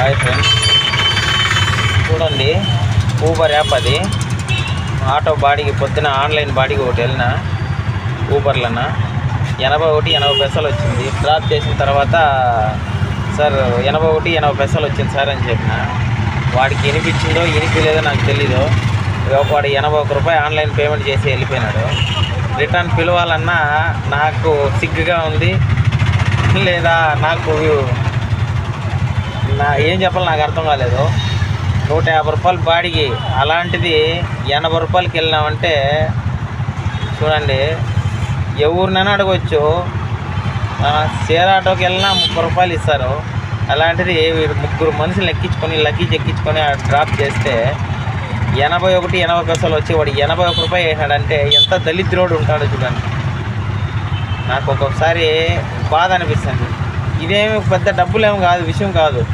Hi friends, చూడండి Uber app అది. Auto బాడీకి పొద్దున ఆన్లైన్ బాడీకి ఒకటి వెళ్ళిన ఊబర్లన 81 పైసలు వచ్చింది. డ్రాప్ చేసిన తర్వాత సార్ 81 పైసలు వచ్చింది సార్ అని చెప్పిన. వాడికి వినిపించిందో వినిపించలేదో నాకు తెలీదు. వాడు 81 రూపాయలు ఆన్లైన్ పేమెంట్ చేసి వెళ్ళిపోయినాడు. రిటర్న్ పిలవాలన్నా నాకు సిగ్గుగా ఉంది, లేదా నాకు ఏం చెప్పాలి నాకు అర్థం కాలేదు. 150 రూపాయలు బాడికి, అలాంటిది 80 రూపాయలకి వెళ్ళినామంటే చూడండి, ఎవరినైనా అడగవచ్చు. షేర్ ఆటోకి వెళ్ళినా 30 రూపాయలు ఇస్తారు. అలాంటిది ముగ్గురు మనుషులు ఎక్కించుకొని లగేజ్ ఎక్కించుకొని డ్రాప్ చేస్తే 81 పైసలు వచ్చి వాడు 81 రూపాయలు వేసాడంటే ఎంత దళిద్రోడు ఉంటాడో చూడండి. నాకు ఒక్కొక్కసారి బాధ అనిపిస్తుంది. ఇదేమి పెద్ద డబ్బులేమి కాదు, విషయం కాదు.